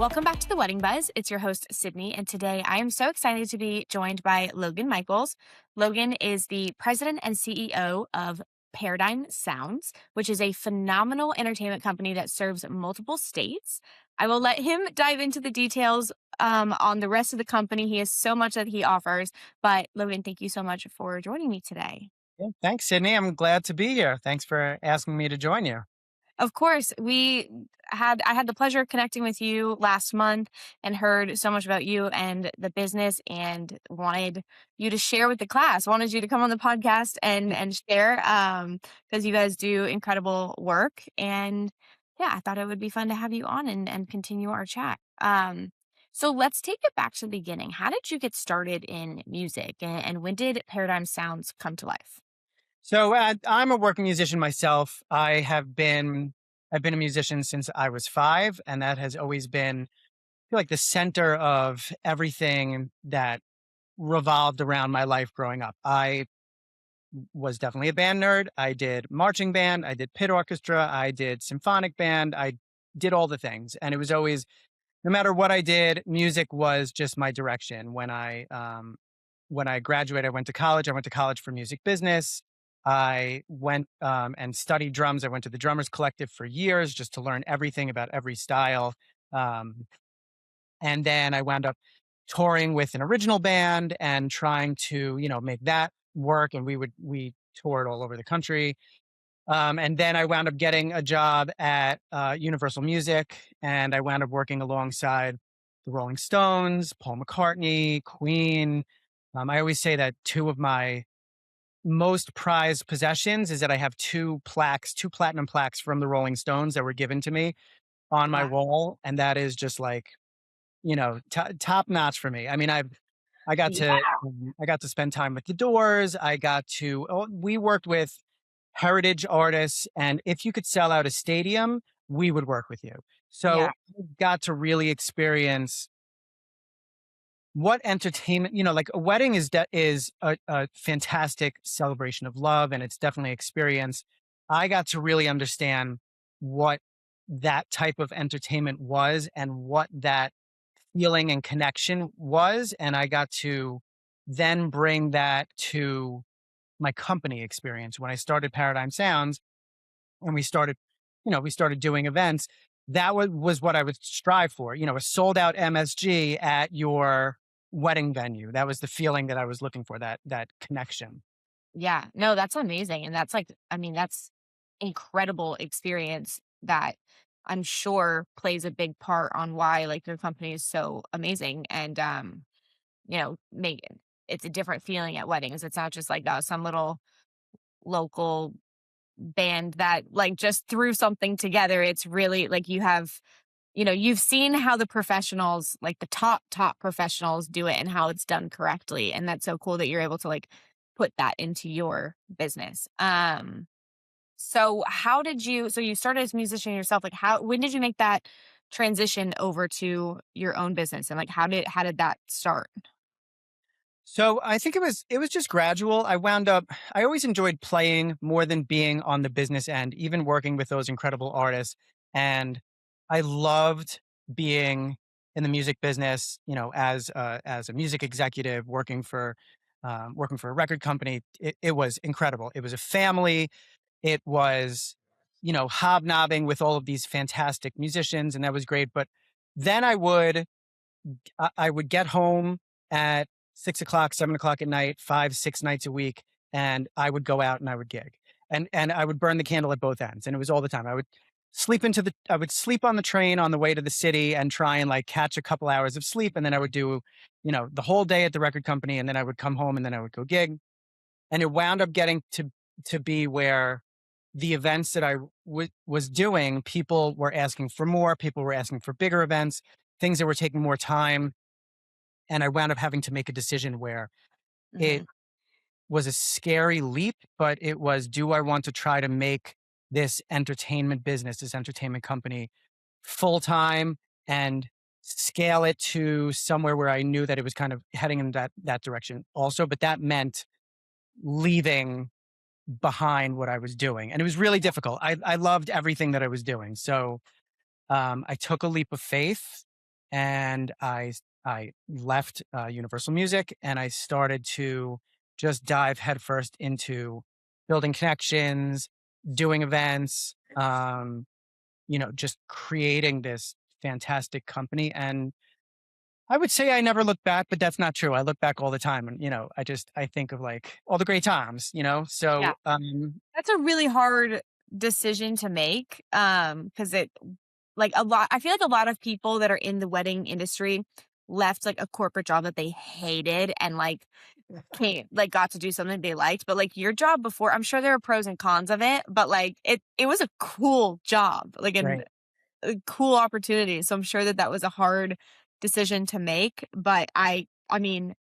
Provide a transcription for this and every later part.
Welcome back to the Wedding Buzz. It's your host, Sydney, and today I am so excited to be joined by Logan Michaels. Logan is the president and CEO of Paradigm Sounds, which is a phenomenal entertainment company that serves multiple states. I will let him dive into the details on the rest of the company. He has so much that he offers. But Logan, thank you so much for joining me today. Yeah, thanks, Sydney. I'm glad to be here. Thanks for asking me to join you. Of course, I had the pleasure of connecting with you last month and heard so much about you and the business and wanted you to share with the class. Wanted you to come on the podcast and share because you guys do incredible work. And yeah, I thought it would be fun to have you on and continue our chat. So let's take it back to the beginning. How did you get started in music and when did Paradigm Sounds come to life? I'm a working musician myself. I've been a musician since I was 5, and that has always been, I feel like, the center of everything that revolved around my life growing up. I was definitely a band nerd. I did marching band, I did pit orchestra, I did symphonic band, I did all the things, and it was always, no matter what I did, music was just my direction. When I graduated, I went to college. I went to college for music business. I went and studied drums. I went to the Drummers Collective for years just to learn everything about every style. Um, and then I wound up touring with an original band and trying to, make that work. And we toured all over the country. And then I wound up getting a job at Universal Music, and I wound up working alongside the Rolling Stones, Paul McCartney, Queen. I always say that two of my most prized possessions is that I have two platinum plaques from the Rolling Stones that were given to me on my Wow. wall, and that is just like, top notch for me. I mean, I got Yeah. to I got to spend time with the Doors. We worked with heritage artists, and if you could sell out a stadium, we would work with you. Yeah. So I got to really experience what entertainment, like a wedding is a fantastic celebration of love, and it's definitely experience. I got to really understand what that type of entertainment was and what that feeling and connection was. And I got to then bring that to my company experience when I started Paradigm Sounds and we started doing events. That was what I would strive for, a sold out MSG at your wedding venue. That was the feeling that I was looking for, that connection. Yeah. No, that's amazing. And that's like, I mean, that's incredible experience that I'm sure plays a big part on why like your company is so amazing and make it's a different feeling at weddings. It's not just like some little local band that like just threw something together. It's really like you've seen how the professionals, like the top professionals do it and how it's done correctly. And that's so cool that you're able to like put that into your business. So you started as a musician yourself, like when did you make that transition over to your own business? And like how did that start? So I think it was just gradual. I always enjoyed playing more than being on the business end, even working with those incredible artists. And I loved being in the music business, as a music executive working for a record company. It was incredible. It was a family. It was, hobnobbing with all of these fantastic musicians, and that was great. But then I would get home at 6 o'clock, 7 o'clock at night, 5, 6 nights a week, and I would go out and I would gig, and I would burn the candle at both ends, and it was all the time. I would sleep on the train on the way to the city and try and like catch a couple hours of sleep, and then I would do, the whole day at the record company, and then I would come home and then I would go gig, and it wound up getting to be where the events that was doing, people were asking for more, people were asking for bigger events, things that were taking more time, and I wound up having to make a decision where it Hmm. was a scary leap, but it was, do I want to try to make this entertainment business, this entertainment company full time and scale it to somewhere where I knew that it was kind of heading in that direction also, but that meant leaving behind what I was doing. And it was really difficult. I loved everything that I was doing. So I took a leap of faith and I left Universal Music, and I started to just dive headfirst into building connections, doing events, just creating this fantastic company. And I would say I never look back, but that's not true. I look back all the time, and I think of like all the great times. Yeah. That's a really hard decision to make, because it like, a lot I feel like a lot of people that are in the wedding industry left, like, a corporate job that they hated and, like, got to do something they liked, but, like, your job before I'm sure there are pros and cons of it, but, like, it was a cool job, like, right. and a cool opportunity, so I'm sure that that was a hard decision to make, but I mean,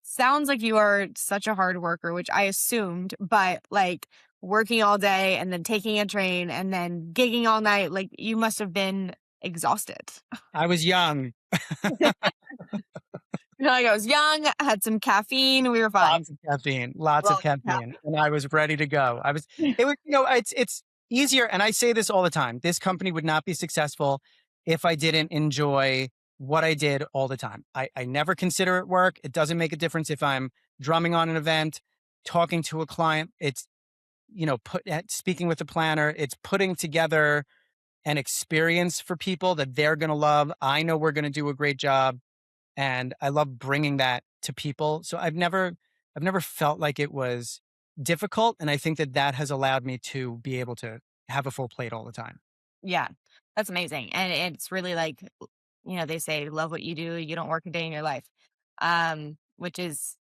sounds like you are such a hard worker, which I assumed, but, like, working all day and then taking a train and then gigging all night, like, you must have been exhausted. I was young. You're like, "I was young, I had some caffeine, we were fine." Lots of Well, caffeine, and I was ready to go. it was, it's easier, and I say this all the time. This company would not be successful if I didn't enjoy what I did all the time. I never consider it work. It doesn't make a difference if I'm drumming on an event, talking to a client. It's, speaking with the planner. It's putting together an experience for people that they're going to love. I know we're going to do a great job, and I love bringing that to people. So I've never felt like it was difficult, and I think that that has allowed me to be able to have a full plate all the time. yeah, that's amazing, and it's really like, they say, "Love what you do, you don't work a day in your life," which is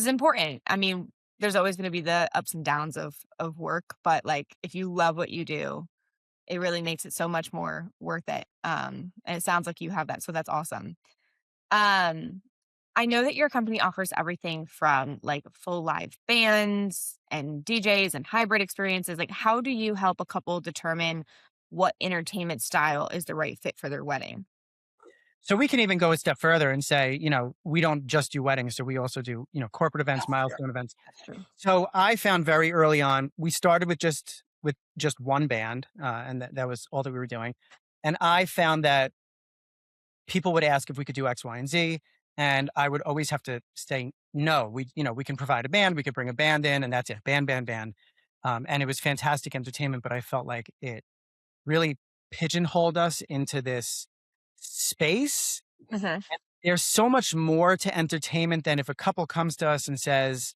important. I mean, there's always gonna be the ups and downs of work, but, like, if you love what you do, it really makes it so much more worth it, and it sounds like you have that, so that's awesome. Um, I know that your company offers everything from, like, full live bands and DJs and hybrid experiences, like, how do you help a couple determine what entertainment style is the right fit for their wedding? So we can even go a step further and say, we don't just do weddings, so we also do, corporate events, That's true. milestone events. That's true. So I found very early on, we started with just one band, and that was all that we were doing. And I found that people would ask if we could do X, Y, and Z. And I would always have to say, no, we can provide a band, we could bring a band in, and that's it. Band, band, band. And it was fantastic entertainment, but I felt like it really pigeonholed us into this space. Mhm. There's so much more to entertainment than if a couple comes to us and says,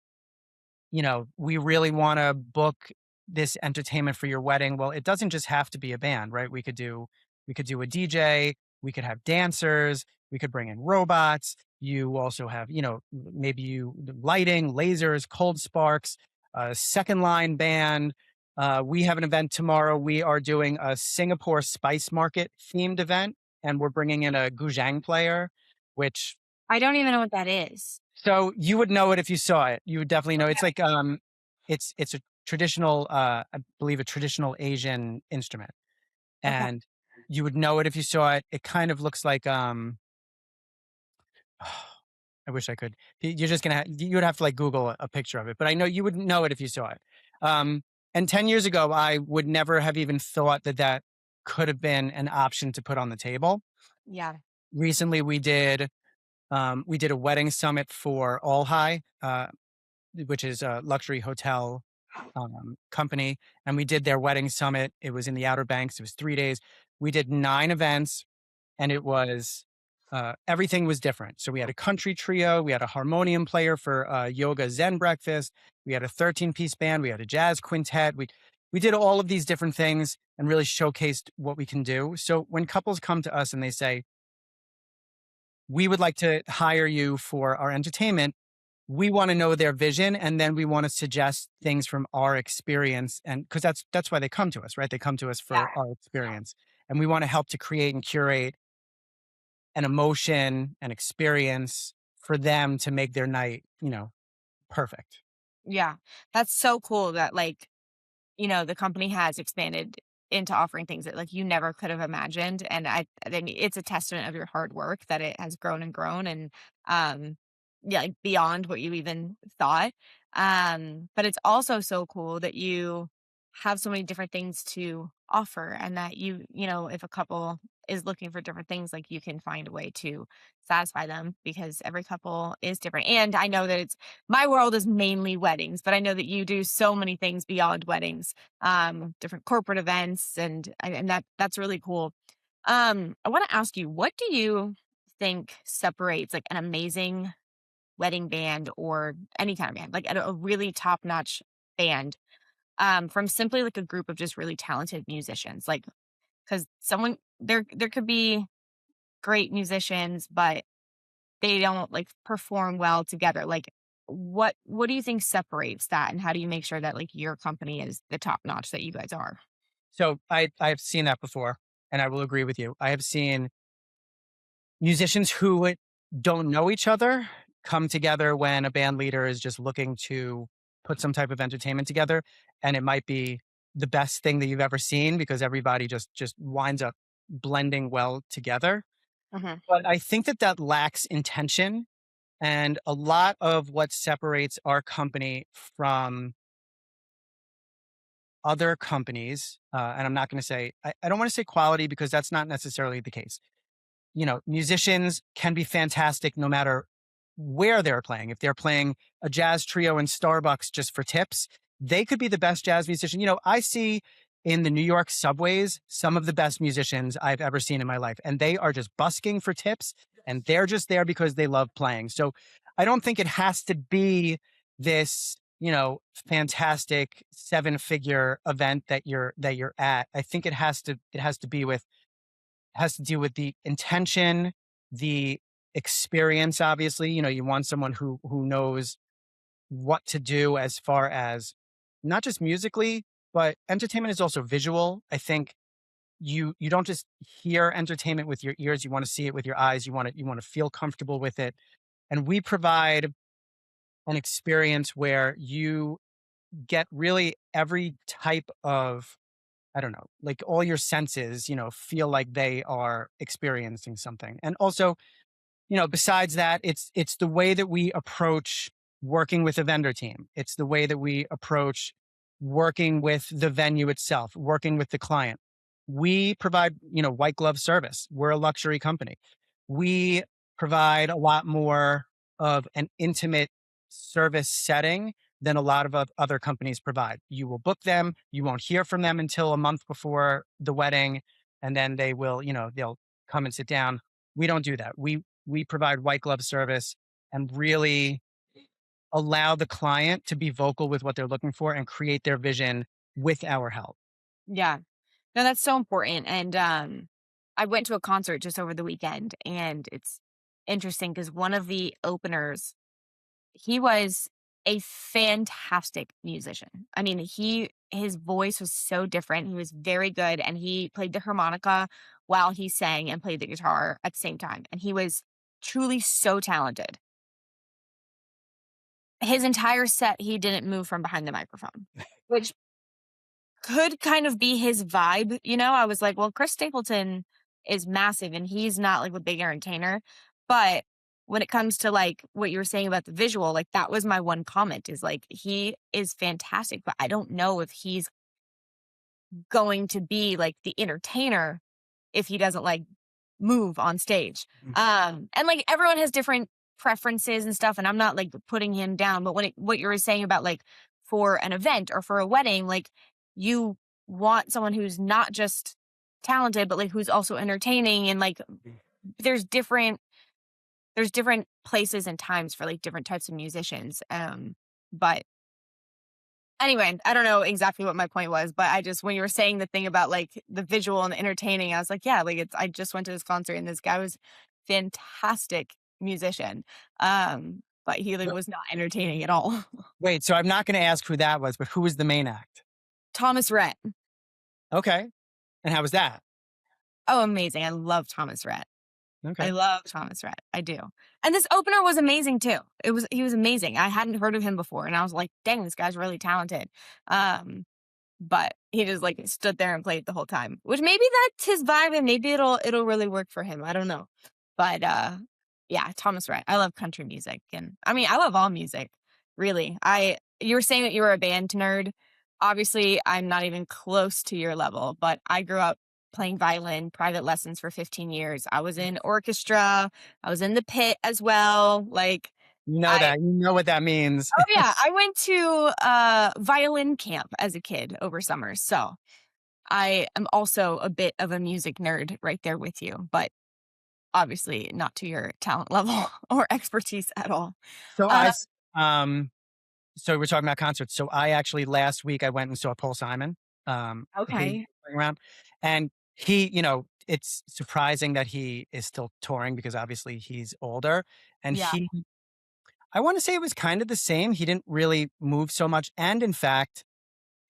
we really want to book this entertainment for your wedding. Well, it doesn't just have to be a band, right? We could do a DJ, we could have dancers, we could bring in robots. You also have, maybe the lighting, lasers, cold sparks, a second line band. We have an event tomorrow. We are doing a Singapore spice market themed event, and we're bringing in a guzheng player, which I don't even know what that is. so you would know it if you saw it. You would definitely know. It's Okay. like it's a traditional I believe a traditional Asian instrument. Okay. And you would know it if you saw it. It kind of looks like I wish I could. You're just gonna you would have to like Google a picture of it, but I know you would know it if you saw it. And 10 years ago, I would never have even thought that that could have been an option to put on the table. Yeah. Recently, we did a wedding summit for All High, which is a luxury hotel company, and we did their wedding summit. It was in the Outer Banks. It was 3 days. We did 9 events, and it was everything was different. So we had a country trio, we had a harmonium player for yoga Zen breakfast, we had a 13-piece band, we had a jazz quintet. We did all of these different things and really showcased what we can do. So when couples come to us and they say, we would like to hire you for our entertainment, we want to know their vision, and then we want to suggest things from our experience, and because that's why they come to us, right? They come to us Yeah. for our experience, and we want to help to create and curate an emotion and experience for them to make their night, perfect. Yeah. That's so cool that, like, the company has expanded into offering things that, like, you never could have imagined, and I think it's a testament of your hard work that it has grown and grown and, um, yeah, like, beyond what you even thought, but it's also so cool that you have so many different things to offer and that if a couple is looking for different things, like, you can find a way to satisfy them because every couple is different, and I know that it's my world is mainly weddings, but I know that you do so many things beyond weddings, different corporate events, and that's really cool. I wanna ask you, what do you think separates, like, an amazing wedding band or any kind of band, like, a really top-notch band, from simply, like, a group of just really talented musicians? Like, because someone there could be great musicians, but they don't, like, perform well together. Like, what do you think separates that, and how do you make sure that, like, your company is the top notch that you guys are? So I've seen that before, and I will agree with you. I have seen musicians who don't know each other come together when a band leader is just looking to put some type of entertainment together, and it might be the best thing that you've ever seen because everybody just winds up blending well together. Mhm, But I think that that lacks intention, and a lot of what separates our company from other companies, and I'm not going to say I don't want to say quality because that's not necessarily the case. You know, musicians can be fantastic no matter where they're playing. If they're playing a jazz trio in Starbucks just for tips, they could be the best jazz musician. You know, I see in the New York subways some of the best musicians I've ever seen in my life, and they are just busking for tips and they're just there because they love playing. So I don't think it has to be this, you know, fantastic seven-figure event that you're at. I think it has to be with has to do with the intention, the experience, obviously. You know, you want someone who knows what to do as far as not just musically, but entertainment is also visual. I think you don't just hear entertainment with your ears, you want to see it with your eyes, you want to feel comfortable with it. And we provide an experience where you get really every type of I don't know, like all your senses, you know, feel like they are experiencing something. And also, you know, besides that, it's the way that we approach working with a vendor team. It's the way that we approach working with the venue itself, working with the client. We provide, you know, white glove service. We're a luxury company. We provide a lot more of an intimate service setting than a lot of other companies provide. You will book them, you won't hear from them until a month before the wedding, and then they will, you know, they'll come and sit down. We don't do that. We provide white glove service and really allow the client to be vocal with what they're looking for and create their vision with our help. yeah. No, that's so important, and, I went to a concert just over the weekend, and it's interesting because one of the openers, he was a fantastic musician. I mean, his voice was so different, he was very good, and he played the harmonica while he sang and played the guitar at the same time, and he was truly so talented. His entire set, he didn't move from behind the microphone, which could kind of be his vibe, you know? I was like, "Well, Chris Stapleton is massive, and he's not, like, a big entertainer," but when it comes to, like, what you were saying about the visual, like, that was my one comment is, like, he is fantastic, but I don't know if he's going to be, like, the entertainer if he doesn't, like, move on stage. Mhm. And, like, everyone has different preferences and stuff, and I'm not, like, putting him down, but what you were saying about, like, for an event or for a wedding, like, you want someone who's not just talented, but, like, who's also entertaining and, like, there's different there's different places and times for, like, different types of musicians, but anyway, I don't know exactly what my point was, but I just when you were saying the thing about, like, the visual and the entertaining, I was like, "Yeah, like, it's I just went to this concert and this guy was fantastic musician." But he, like, Wh- was not entertaining at all. Wait, so I'm not going to ask who that was, but who was the main act? Thomas Rhett. Okay. And how was that? Oh, amazing. I love Thomas Rhett. I Okay. love Thomas Rhett. I do. And this opener was amazing too. He was amazing. I hadn't heard of him before, and I was like, "Dang, this guy's really talented." Um But he just, like, stood there and played the whole time, which maybe that's his vibe and maybe it'll really work for him, I don't know. But, yeah, Thomas Rhett. I love country music, and I mean, I love all music, really. I You were saying that you were a band nerd. Obviously, I'm not even close to your level, but I grew up playing violin, private lessons for 15 years. I was in orchestra. I was in the pit as well. Like You know I that. You know what that means. oh yeah, I went to violin camp as a kid over summer. So I am also a bit of a music nerd right there with you, but obviously not to your talent level or expertise at all. So Uh, um, so we're talking about concerts. So I actually last week I went and saw Paul Simon, who's okay. going around, and he, it's surprising that he is still touring because obviously he's older, and Yeah. I want to say it was kind of the same. He didn't really move so much, and in fact,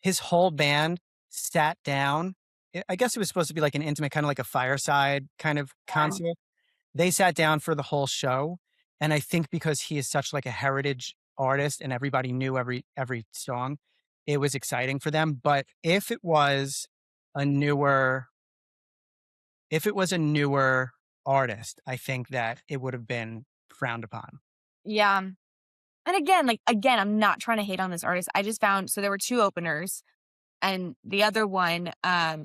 his whole band sat down. I guess it was supposed to be like an intimate, kind of like a fireside kind of Yeah. concert. They sat down for the whole show, and I think because he is such like a heritage artist and everybody knew every song, it was exciting for them, but a newer if it was a newer artist, I think that it would have been frowned upon. Yeah. And again, like again, I'm not trying to hate on this artist. I just found so there were 2 openers and the other one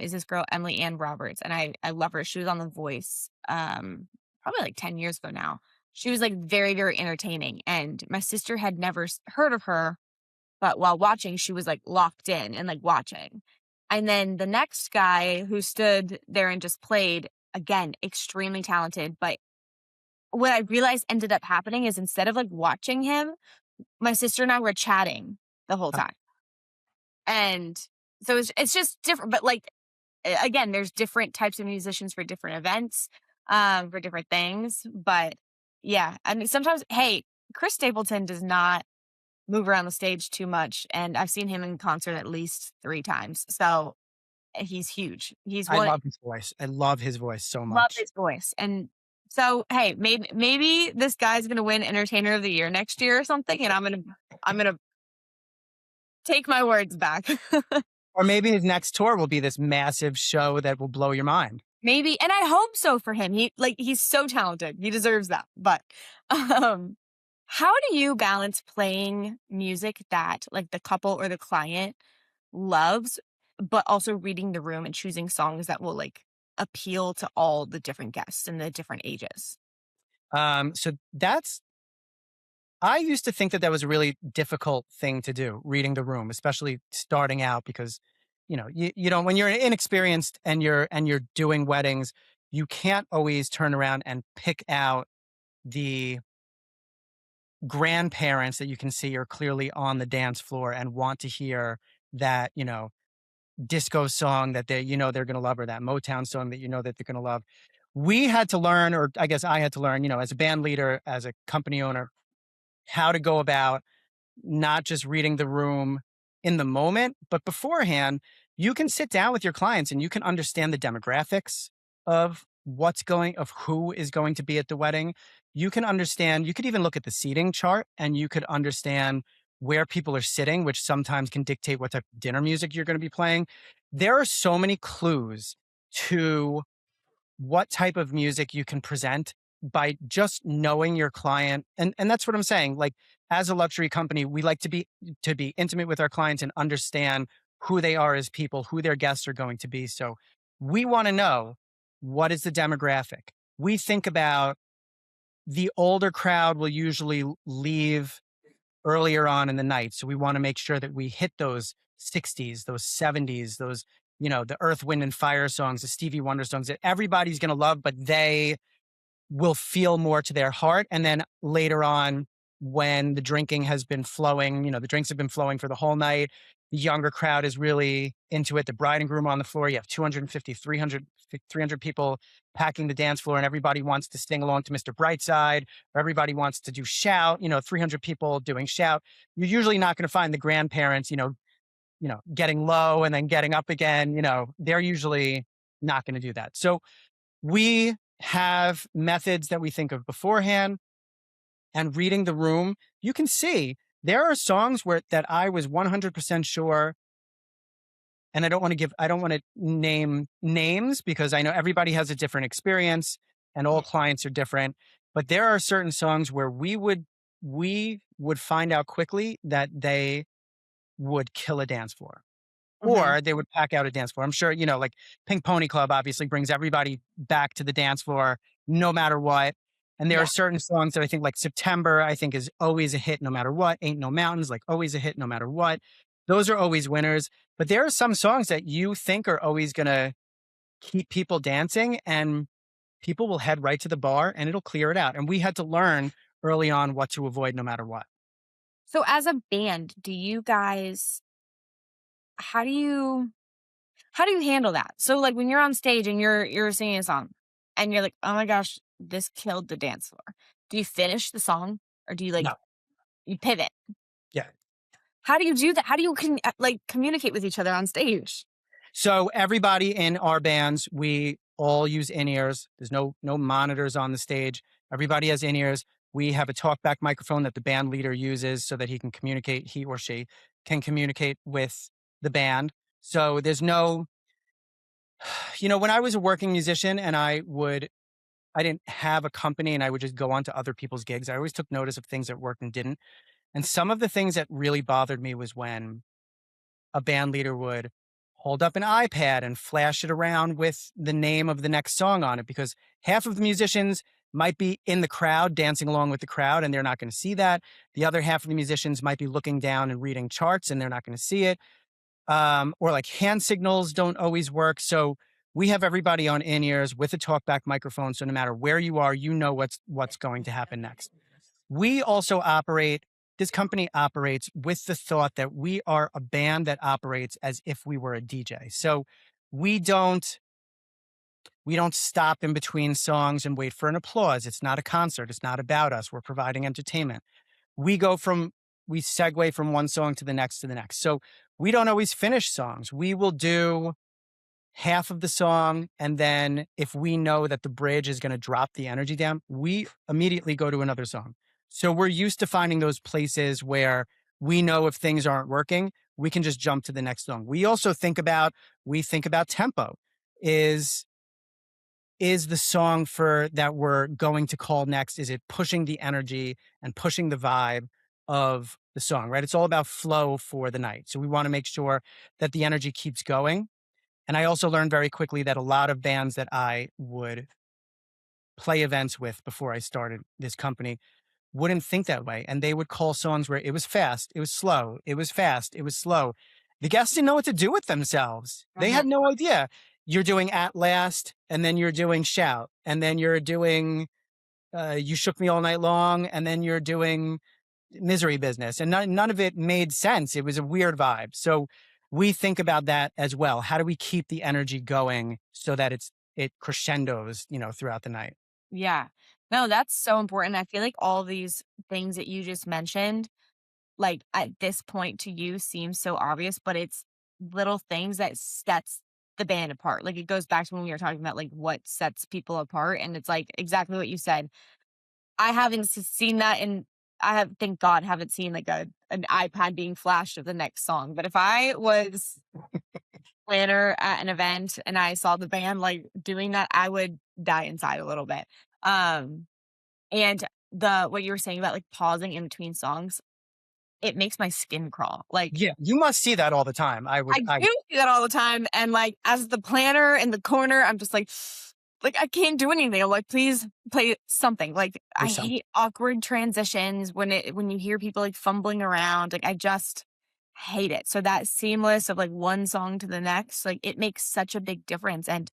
is this girl Emily Ann Roberts and I love her. She was on The Voice probably like 10 years ago now. She was like very very entertaining and my sister had never heard of her, but while watching she was like locked in and like watching. And then the next guy who stood there and just played again extremely talented, but what I realized ended up happening is instead of like watching him, my sister and I were chatting the whole Uh, time. And so it's just different, but like again, there's different types of musicians for different events, for different things. But yeah, I mean sometimes hey, Chris Stapleton does not move around the stage too much. And I've seen him in concert at least 3 times. So he's huge. He's I one love his voice. I love his voice so love much. his voice. And so hey, maybe this guy's gonna win entertainer of the year next year or something. And I'm gonna take my words back. Or maybe his next tour will be this massive show that will blow your mind. Maybe, and I hope so for him. He's so talented. He deserves that. But um how do you balance playing music that like the couple or the client loves, but also reading the room and choosing songs that will like appeal to all the different guests and the different ages? So that's I used to think that that was a really difficult thing to do, reading the room, especially starting out because, you don't when you're inexperienced and you're doing weddings, you can't always turn around and pick out the grandparents that you can see are clearly on the dance floor and want to hear that, disco song that they're going to love or that Motown song that that they're going to love. We had to learn, or I guess I had to learn, as a band leader, as a company owner, how to go about not just reading the room in the moment, but beforehand, you can sit down with your clients and you can understand the demographics of of who is going to be at the wedding. You could even look at the seating chart and you could understand where people are sitting, which sometimes can dictate what type of dinner music you're going to be playing. There are so many clues to what type of music you can present by just knowing your client. And that's what I'm saying. Like as a luxury company, we like to be intimate with our clients and understand who they are as people, who their guests are going to be. So we want to know what is the demographic. We think about the older crowd will usually leave earlier on in the night. So we want to make sure that we hit those 60s, those 70s, those, the Earth, Wind, and Fire songs, the Stevie Wonder songs that everybody's going to love, but they will feel more to their heart. And then later on, when the drinking has been flowing, the drinks have been flowing for the whole night, the younger crowd is really into it. The bride and groom are on the floor. You have 250, 300 people packing the dance floor, and everybody wants to sing along to Mr. Brightside, or everybody wants to do shout, 300 people doing shout. You're usually not going to find the grandparents, getting low and then getting up again. They're usually not going to do that. So we have methods that we think of beforehand and reading the room. You can see there are songs that I was 100% sure. And I don't want to name names because I know everybody has a different experience and all Yeah. clients are different. But there are certain songs where we would find out quickly that they would kill a dance floor. Mhm. or they would pack out a dance floor. I'm sure, like Pink Pony Club obviously brings everybody back to the dance floor no matter what. And there are Yeah. certain songs that I think, like September, I think is always a hit no matter what. Ain't No Mountains, like always a hit no matter what. Those are always winners. But there are some songs that you think are always going to keep people dancing, and people will head right to the bar and it'll clear it out. And we had to learn early on what to avoid no matter what. So as a band, do you guys how do you how do you handle that? So like when you're on stage and you're singing a song and you're like, "Oh my gosh, this killed the dance floor." Do you finish the song or do you like No. you pivot? Yeah. How do you do that? How do you like communicate with each other on stage? So everybody in our bands, we all use in-ears. There's no monitors on the stage. Everybody has in-ears. We have a talkback microphone that the band leader uses so that he or she can communicate with the band. So there's no, when I was a working musician and I didn't have a company and I would just go on to other people's gigs, I always took notice of things that worked and didn't. And some of the things that really bothered me was when a band leader would hold up an iPad and flash it around with the name of the next song on it, because half of the musicians might be in the crowd dancing along with the crowd and they're not going to see that. The other half of the musicians might be looking down and reading charts and they're not going to see it. Or like hand signals don't always work. So we have everybody on in-ears with a talkback microphone. So no matter where you are, you know what's going to happen next. We also operate, this company operates with the thought that we are a band that operates as if we were a DJ. So we don't we don't stop in between songs and wait for an applause. It's not a concert. It's not about us. We're providing entertainment. We segue from one song to the next to the next. So we don't always finish songs. We will do half of the song. And then if we know that the bridge is going to drop the energy down, we immediately go to another song. So we're used to finding those places where we know if things aren't working, we can just jump to the next song. We think about tempo. Is is the song for that we're going to call next, is it pushing the energy and pushing the vibe of the song, right? It's all about flow for the night. So we want to make sure that the energy keeps going. And I also learned very quickly that a lot of bands that I would play events with before I started this company wouldn't think that way. And they would call songs where it was fast, it was slow, it was fast, it was slow. The guests didn't know what to do with themselves. They Mhm. had no idea. You're doing At Last, and then you're doing Shout, and then you're doing You Shook Me All Night Long, and then you're doing Misery Business. And none of it made sense. It was a weird vibe. So we think about that as well. How do we keep the energy going so that it crescendos, throughout the night? Yeah. No, that's so important. I feel like all these things that you just mentioned, like at this point to you seems so obvious, but it's little things that sets the band apart. Like it goes back to when we were talking about like what sets people apart. And it's like exactly what you said. I haven't seen that and I have, thank God, haven't seen like an iPad being flashed of the next song. But if I was planner at an event and I saw the band like doing that, I would die inside a little bit. Um, and the what you were saying about like pausing in between songs, it makes my skin crawl. Like Yeah, you must see that all the time. I do see that all the time, and, like, as the planner in the corner, I'm just like, I can't do anything. I'm like, "Please play something." Like, I there's some hate awkward transitions when you hear people, like, fumbling around, like, I just hate it. So that seamless of, like, one song to the next, like, it makes such a big difference, and,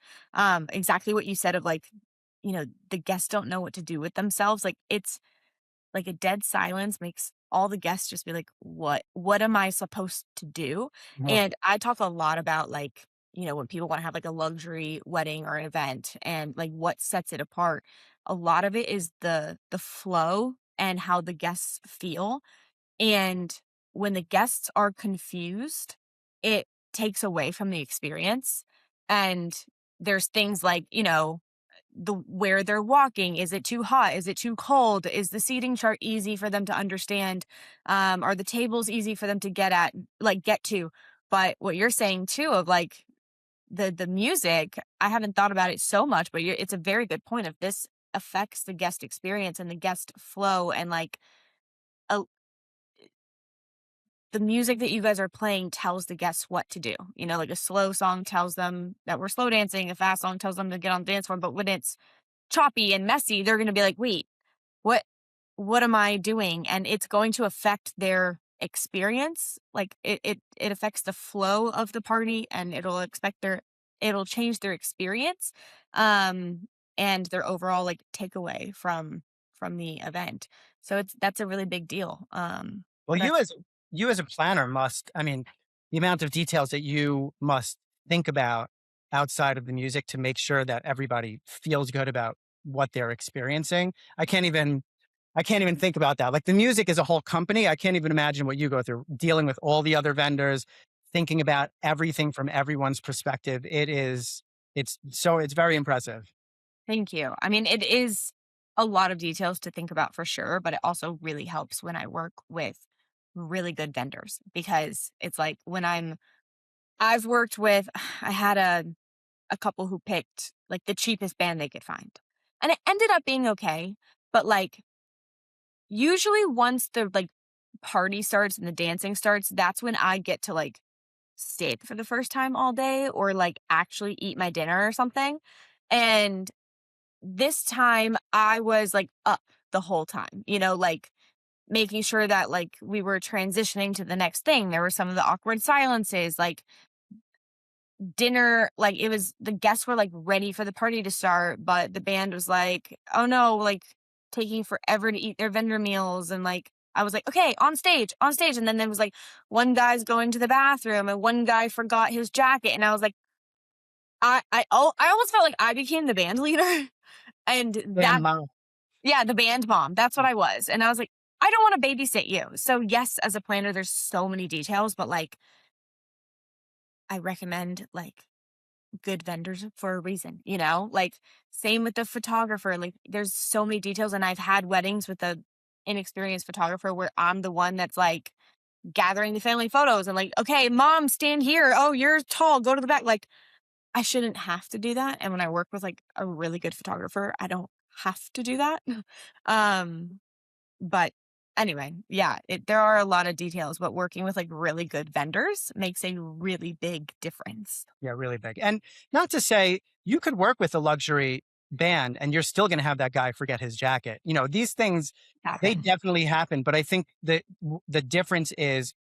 exactly what you said of, like, the guests don't know what to do with themselves, like, it's like, a dead silence makes all the guests just be like, What am I supposed to do?" more. And I talk a lot about, like, when people wanna have, like, a luxury wedding or an event and, like, what sets it apart. A lot of it is the flow and how the guests feel, and when the guests are confused, it takes away from the experience, and there's things like, where they're walking. Is it too hot? Is it too cold? Is the seating chart easy for them to understand? Are the tables easy for them to get to? But what you're saying too of like the music, I haven't thought about it so much, but it's a very good point of this affects the guest experience and the guest flow and like a, the music that you guys are playing tells the guests what to do. You know, like a slow song tells them that we're slow dancing, a fast song tells them to get on the dance floor. But when it's choppy and messy, they're going to be like, wait, what what am I doing? And it's going to affect their experience. Like it affects the flow of the party, and it'll change their experience and their overall like takeaway from the event. So that's a really big deal. Well, But I you as a planner must, I mean, the amount of details that you must think about outside of the music to make sure that everybody feels good about what they're experiencing. I can't even think about that. Like the music is a whole company. I can't even imagine what you go through dealing with all the other vendors, thinking about everything from everyone's perspective. It's very impressive. Thank you. I mean, it is a lot of details to think about for sure, but it also really helps when I work with really good vendors because it's like I've worked with I had a couple who picked like the cheapest band they could find. And it ended up being okay, but like usually once the like party starts and the dancing starts, that's when I get to like stay for the first time all day or like actually eat my dinner or something. And this time I was like up the whole time, you know, like making sure that like we were transitioning to the next thing. There were some of the awkward silences, like dinner, like it was the guests were like ready for the party to start, but the band was like, oh no, like taking forever to eat their vendor meals. And like, I was like, okay, on stage, on stage. And then there was like one guy's going to the bathroom and one guy forgot his jacket. And I was like, I almost felt like I became the band leader. And And that, yeah, the band mom, that's what I was. And I was like, I don't want to babysit you. So yes, as a planner, there's so many details, but like, I recommend like good vendors for a reason, you know? Like same with the photographer. Like there's so many details and I've had weddings with a inexperienced photographer where I'm the one that's like gathering the family photos and like, okay, mom, stand here. Oh, you're tall. Go to the back. Like I shouldn't have to do that. And when I work with like a really good photographer, I don't have to do that. um but anyway, yeah, there are a lot of details, but working with like really good vendors makes a really big difference. yeah, really big. And not to say you could work with a luxury band and you're still going to have that guy forget his jacket. You know, these things, they Happen. definitely happen. But I think that the difference is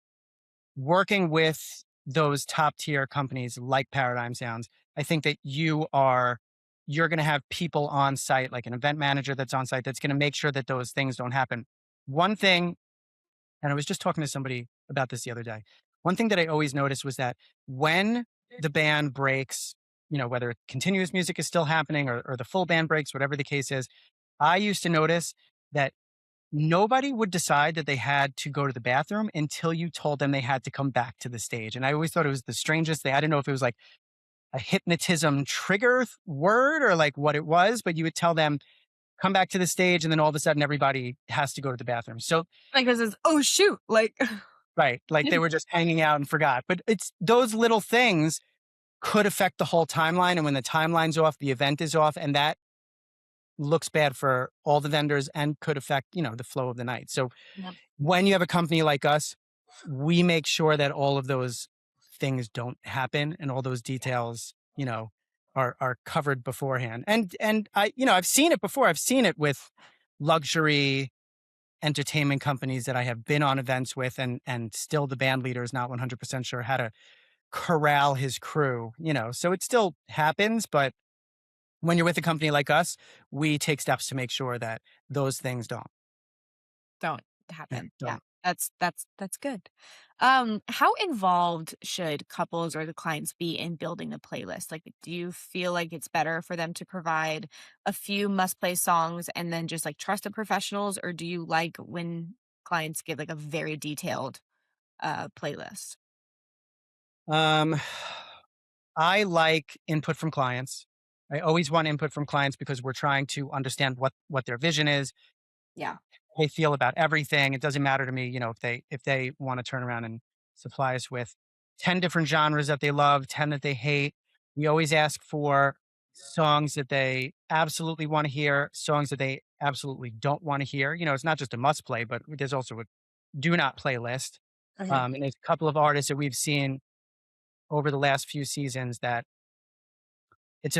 working with those top tier companies like Paradigm Sounds. I think that you're going to have people on site, like an event manager that's on site, that's going to make sure that those things don't happen. One thing, and I was just talking to somebody about this the other day. One thing that I always noticed was that when the band breaks, you know, whether continuous music is still happening or the full band breaks, whatever the case is, I used to notice that nobody would decide that they had to go to the bathroom until you told them they had to come back to the stage. And I always thought it was the strangest thing. I didn't know if it was like a hypnotism trigger word or like what it was, but you would tell them, come back to the stage. And then all of a sudden everybody has to go to the bathroom. So Like this is, oh shoot, like right. Like they were just hanging out and forgot. But it's those little things could affect the whole timeline. And when the timeline's off, the event is off. And that looks bad for all the vendors and could affect, you know, the flow of the night. So Yep. when you have a company like us, we make sure that all of those things don't happen and all those details, you know, are covered beforehand. And I, you know, I've seen it before. I've seen it with luxury entertainment companies that I have been on events with, and still the band leader is not 100% sure how to corral his crew, you know. So it still happens, but when you're with a company like us, we take steps to make sure that those things don't. Don't Yeah, happen. Yeah. don't. That's good. How involved should couples or the clients be in building a playlist? Like, do you feel like it's better for them to provide a few must play songs and then just like trust the professionals, or do you like when clients give like a very detailed playlist? Um, I like input from clients. I always want input from clients because we're trying to understand what their vision is, Yeah. they feel about everything. It doesn't matter to me, you know, if they want to turn around and supply us with 10 different genres that they love, 10 that they hate. We always ask for songs that they absolutely want to hear, songs that they absolutely don't want to hear. You know, it's not just a must play, but there's also a do not play list. Okay. And there's a couple of artists that we've seen over the last few seasons that it's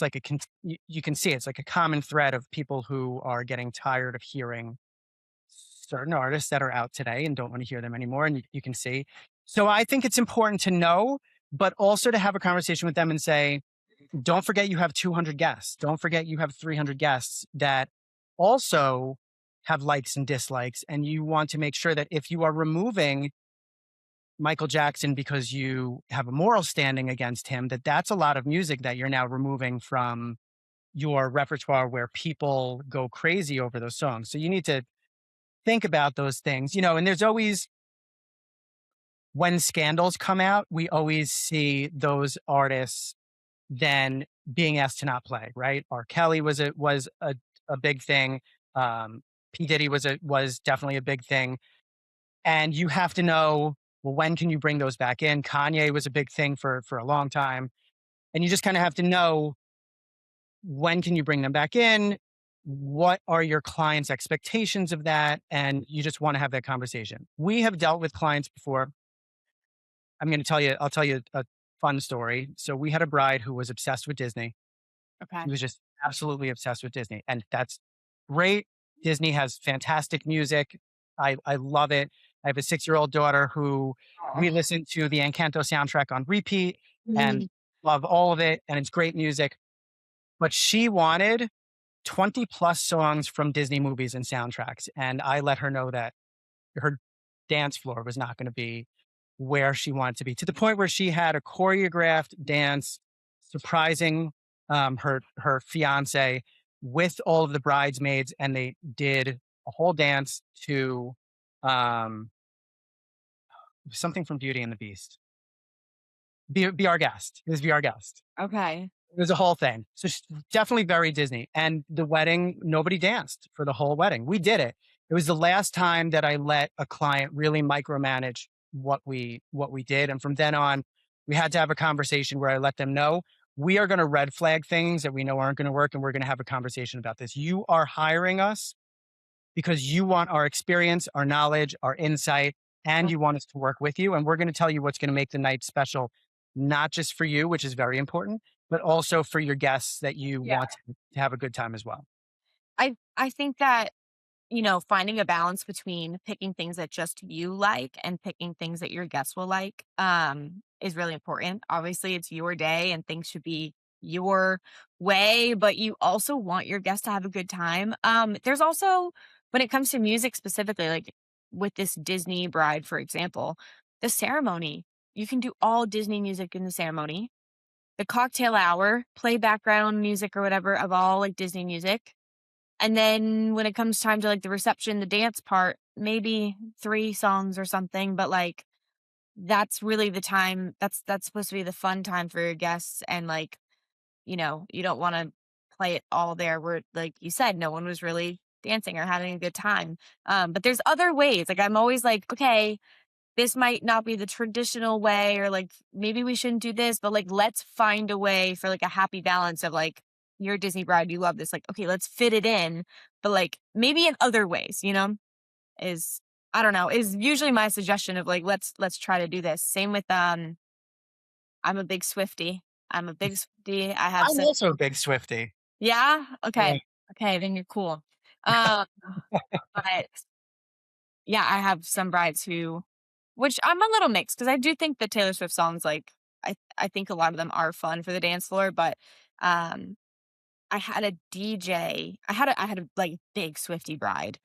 like you can see it's like a common thread of people who are getting tired of hearing certain artists that are out today and don't want to hear them anymore. And you can see. So I think it's important to know, but also to have a conversation with them and say, don't forget you have 200 guests. Don't forget you have 300 guests that also have likes and dislikes. And you want to make sure that if you are removing Michael Jackson because you have a moral standing against him, that that's a lot of music that you're now removing from your repertoire where people go crazy over those songs. So you need to think about those things, and there's always, when scandals come out, we always see those artists then being asked to not play, right? R. Kelly was a big thing. Um, P. Diddy was definitely a big thing. And you have to know, well, when can you bring those back in? Kanye was a big thing for a long time. And you just kind of have to know, when can you bring them back in? What are your clients' expectations of that? And you just want to have that conversation. We have dealt with clients before. I'll tell you a fun story. So we had a bride who was obsessed with Disney. Okay. She was just absolutely obsessed with Disney. And that's great. Disney has fantastic music. I love it. I have a 6-year-old daughter who we listen to the Encanto soundtrack on repeat and Mhm. love all of it. And it's great music. But she wanted 20 plus songs from Disney movies and soundtracks. And I let her know that her dance floor was not going to be where she wanted to be, to the point where she had a choreographed dance surprising her fiance with all of the bridesmaids, and they did a whole dance to um, something from Beauty and the Beast. Be our guest. It was Be Our Guest. Okay. It was a whole thing. So definitely very Disney. And the wedding, nobody danced for the whole wedding. We did it. It was the last time that I let a client really micromanage what we did. And from then on, we had to have a conversation where I let them know we are going to red flag things that we know aren't going to work, and we're going to have a conversation about this. You are hiring us because you want our experience, our knowledge, our insight, and you want us to work with you. And we're going to tell you what's going to make the night special, not just for you, which is very important, but also for your guests that you Yeah. want to have a good time as well. I think that, finding a balance between picking things that just you like and picking things that your guests will like, is really important. Obviously, it's your day and things should be your way, but you also want your guests to have a good time. There's also, when it comes to music specifically, like with this Disney bride, for example, the ceremony, you can do all Disney music in the ceremony. The cocktail hour, play background music or whatever of all like Disney music, and then when it comes time to, like, the reception, the dance part, maybe 3 songs or something, but, like, that's really the time that's supposed to be the fun time for your guests, and, like, you don't wanna play it all there where, like you said, no one was really dancing or having a good time. But there's other ways, like, I'm always like, "Okay, this might not be the traditional way," or like maybe we shouldn't do this, but like let's find a way for like a happy balance of like, you're a Disney bride, you love this. Like, okay, let's fit it in, but like maybe in other ways, is I don't know, is usually my suggestion of like let's try to do this. Same with I'm a big Swifty. I'm a big Swifty. I have I'm some. also a big Swifty. Yeah? Yeah. Okay. Okay, then you're cool. Um, but yeah, I have some brides who, which I'm a little mixed because I do think the Taylor Swift songs, like, I think a lot of them are fun for the dance floor, but, um, I had a DJ I had a, like, big Swiftie bride,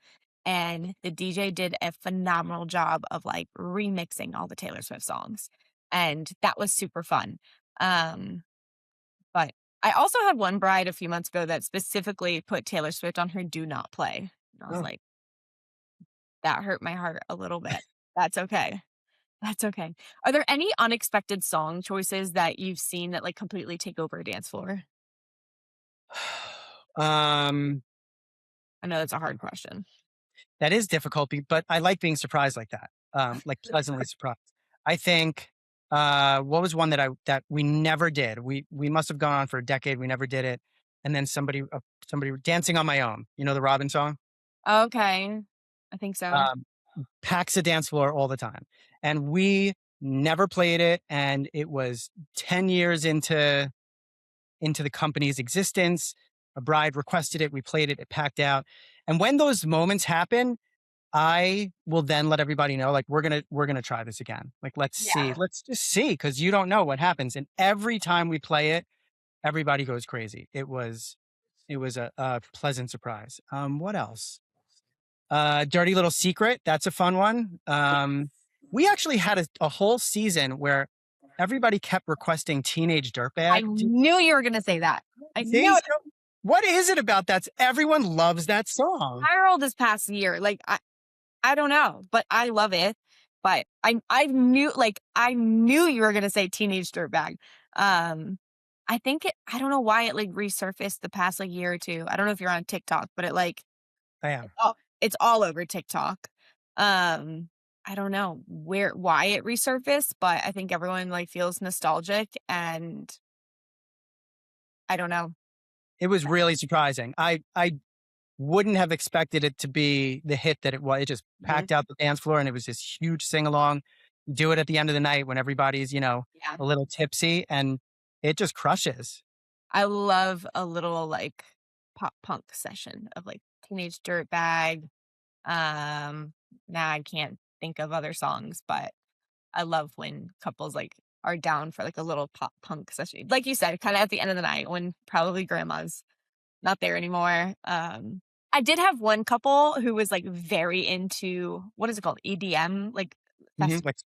and the DJ did a phenomenal job of, like, remixing all the Taylor Swift songs, and that was super fun. Um, but I also had one bride a few months ago that specifically put Taylor Swift on her do not play, and I was Oh. like, "That hurt my heart a little bit." That's okay. That's okay. Are there any unexpected song choices that you've seen that, like, completely take over a dance floor? Um, I know that's a hard question. that is difficult, but I like being surprised like that, like pleasantly surprised. I think, what was one that we never did? We must have gone on for a decade. We never did it, and then somebody dancing on my own. You know the Robin song. Okay. I think so. Um, Packs a dance floor all the time. and we never played it. And it was 10 years into the company's existence. A bride requested it. We played it. It packed out. And when those moments happen, I will then let everybody know, like, we're gonna try this again. Like, let's see, Yeah. let's just see, because you don't know what happens. And every time we play it, everybody goes crazy. It was a pleasant surprise. What else? Dirty Little Secret. That's a fun one. We actually had a whole season where everybody kept requesting Teenage I Dirtbag. knew you were gonna say that. I See, knew it. so what is it about that? Everyone loves that song. Viral this past year. Like I don't know, but I love it. But I knew you were gonna say Teenage Dirtbag. Um, I don't know why it like resurfaced the past like year or two. I don't know if you're on TikTok, but I am. it's all over TikTok. Um, I don't know why it resurfaced, but I think everyone like feels nostalgic and I don't know. It was really surprising. I wouldn't have expected it to be the hit that it was. It just Mhm. packed out the dance floor, and it was this huge sing along. Do it at the end of the night when everybody's, Yeah. a little tipsy, and it just crushes. I love a little like pop punk session of like Teenage Dirtbag. Um, now I can't think of other songs, but I love when couples like are down for like a little pop punk session. Like you said, kind of at the end of the night when probably grandma's not there anymore. I did have one couple who was like very into what is it called? EDM, like Mhm, festivals, like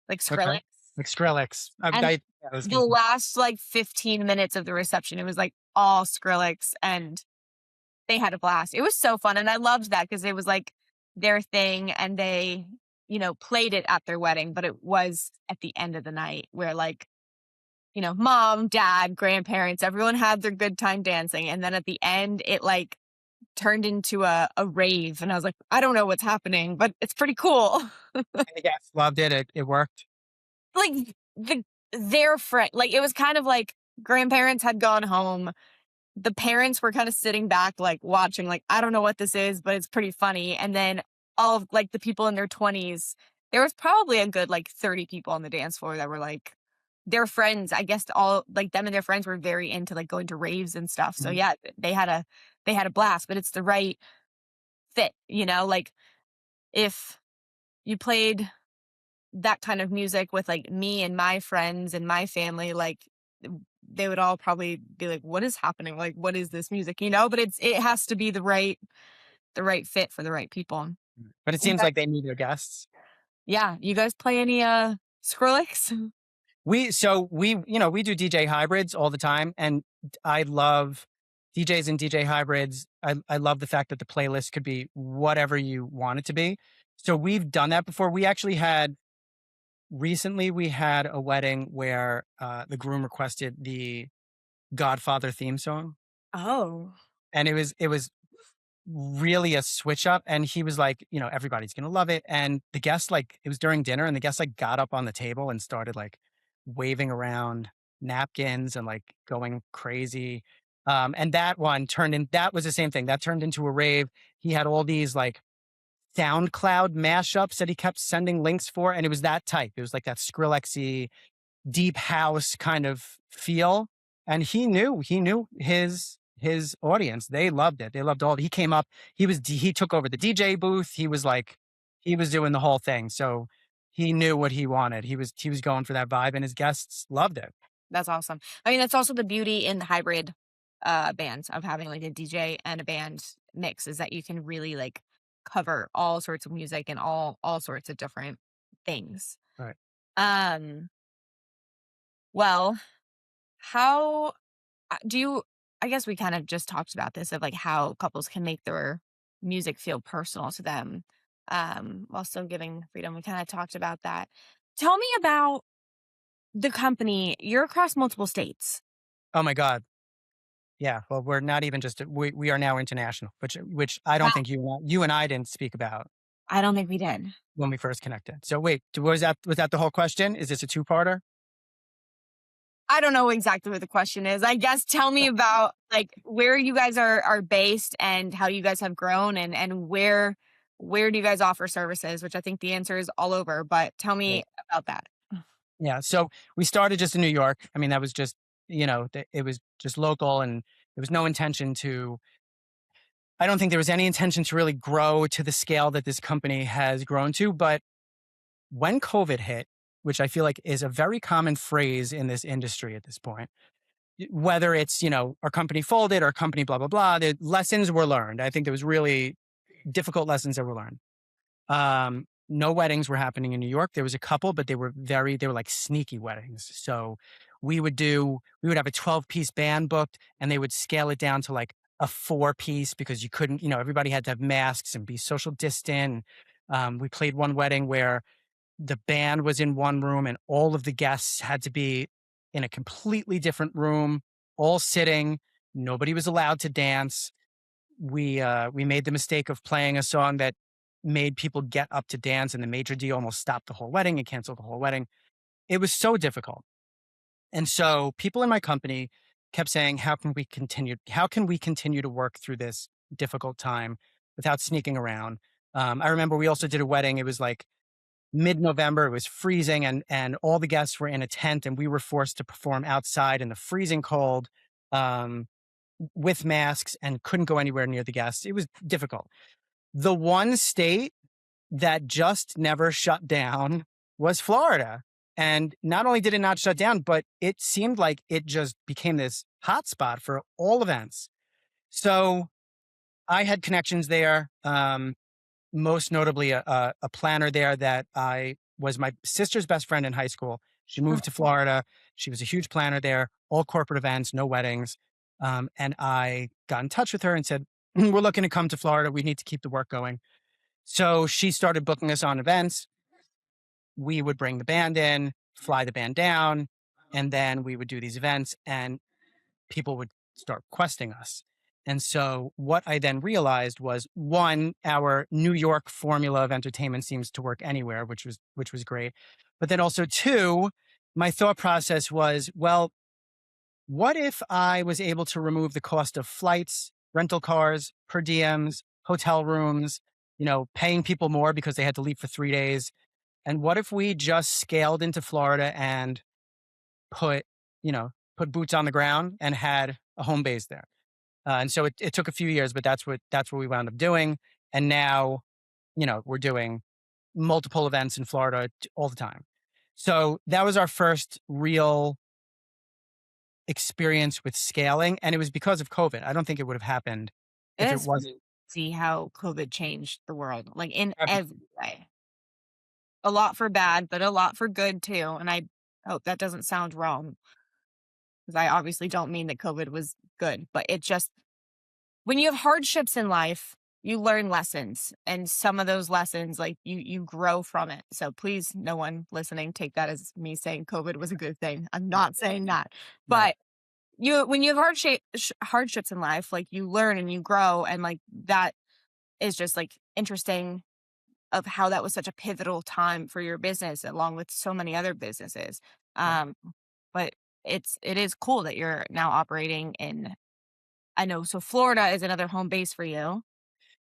like okay, Skrillex. like Skrillex. And I was the gonna say last like 15 minutes of the reception, it was like all Skrillex and they had a blast. It was so fun, and I loved that because it was, like, their thing, and they, played it at their wedding, but it was at the end of the night where, like, mom, dad, grandparents, everyone had their good time dancing, and then at the end, it, like, turned into a rave, and I was like, "I don't know what's happening, but it's pretty cool." I guess loved it. It worked. Like, their friend like, it was kind of like grandparents had gone home, the parents were kind of sitting back, like watching, like, I don't know what this is, but it's pretty funny. And then all of like the people in their 20s, there was probably a good like 30 people on the dance floor that were like their friends. I guess all like them and their friends were very into like going to raves and stuff. So Mhm. yeah, they had a blast, but it's the right fit, like if you played that kind of music with like me and my friends and my family, like they would all probably be like, "What is happening? Like, what is this music?" But it has to be the right fit for the right people. But it You seems guys, like they knew their guests. yeah, you guys play any Skrillex? We do DJ hybrids all the time, and I love DJs and DJ hybrids. I love the fact that the playlist could be whatever you want it to be. So we've done that before. We had a wedding where the groom requested the Godfather theme song, Oh, and it was really a switch up. And he was like, everybody's gonna love it. And the guests, like, it was during dinner, and the guests like got up on the table and started like waving around napkins and like going crazy. And that was the same thing. That turned into a rave. He had all these like SoundCloud mashups that he kept sending links for, and it was that type. It was like that Skrillexy deep house kind of feel. And he knew his audience. They loved it. They loved all. He came up. He took over the DJ booth. He was doing the whole thing. So he knew what he wanted. He was going for that vibe, and his guests loved it. that's awesome. I mean, that's also the beauty in the hybrid bands of having like a DJ and a band mix is that you can really like cover all sorts of music and all sorts of different things. Right. Um, well, how do you I guess we kind of just talked about this of like how couples can make their music feel personal to them while still giving freedom. We kind of talked about that. Tell me about the company. You're across multiple states. Oh my God. Yeah. Well, we're not even just we are now international, which I Wow. don't think you and I didn't speak about I don't think we did. when we first connected. So wait, was that the whole question? Is this a two-parter? I don't know exactly what the question is. I guess tell me about like where you guys are based and how you guys have grown and where where do you guys offer services? Which I think the answer is all over, but tell me about that. Yeah. So we started just in New York. I mean, that was just, it was just local and there was no intention to, I don't think there was any intention to really grow to the scale that this company has grown to. But when COVID hit, which I feel like is a very common phrase in this industry at this point, whether it's, our company folded or company blah, blah, blah, the lessons were learned. I think there was really difficult lessons that were learned. No weddings were happening in New York. There was a couple, but they were like sneaky weddings. So we would have a 12-piece band booked and they would scale it down to like a 4-piece because you couldn't, everybody had to have masks and be social distant. We played one wedding where the band was in one room and all of the guests had to be in a completely different room, all sitting. Nobody was allowed to dance. We made the mistake of playing a song that made people get up to dance, and the maitre d' almost stopped the whole wedding and canceled the whole wedding. It was so difficult. And so people in my company kept saying, how can we continue to work through this difficult time without sneaking around? I remember we also did a wedding. It was like mid-November. It was freezing, and all the guests were in a tent, and we were forced to perform outside in the freezing cold, um, with masks, and couldn't go anywhere near the guests. It was difficult. The one state that just never shut down was Florida. And not only did it not shut down, but it seemed like it just became this hotspot for all events. So I had connections there. Most notably, a planner there that I was my sister's best friend in high school. She moved to Florida. She was a huge planner there, all corporate events, no weddings. And I got in touch with her and said, we're looking to come to Florida. We need to keep the work going. So she started booking us on events. We would bring the band in, fly the band down, and then we would do these events and people would start questing us. And so what I then realized was one, our New York formula of entertainment seems to work anywhere, which was great. But then also two, my thought process was, well, what if I was able to remove the cost of flights, rental cars, per diems, hotel rooms, paying people more because they had to leave for 3 days? And what if we just scaled into Florida and put, put boots on the ground and had a home base there? And so it took a few years, but that's what we wound up doing. And now, we're doing multiple events in Florida all the time. So that was our first real experience with scaling, and it was because of COVID. I don't think it would have happened It if it is wasn't. see how COVID changed the world, like in Ab- every way. A lot for bad, but a lot for good too. And I hope that doesn't sound wrong because I obviously don't mean that COVID was good, but it just, when you have hardships in life, you learn lessons. And some of those lessons, like you grow from it. So please, no one listening, take that as me saying COVID was a good thing. I'm not saying that. Right. But when you have hardships in life, like you learn and you grow, and like that is just like interesting of how that was such a pivotal time for your business along with so many other businesses. Right. Um, but it is cool that you're now operating in, I know, so Florida is another home base for you.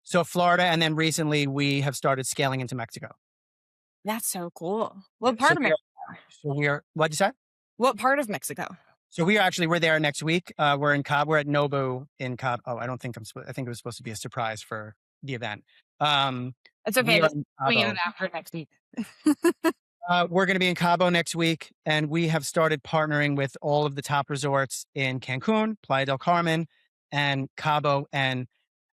So Florida, and then recently we have started scaling into Mexico. That's so cool. Yeah. What part of Mexico? So we are. What'd you say? What part of Mexico? So we're there next week. We're in Cabo. We're at Nobu in Cabo. Oh, I don't think I think it was supposed to be a surprise for the event. Um, It's okay. we are This in we get it Cabo. after next week. We're going to be in Cabo next week, and we have started partnering with all of the top resorts in Cancun, Playa del Carmen, and Cabo. And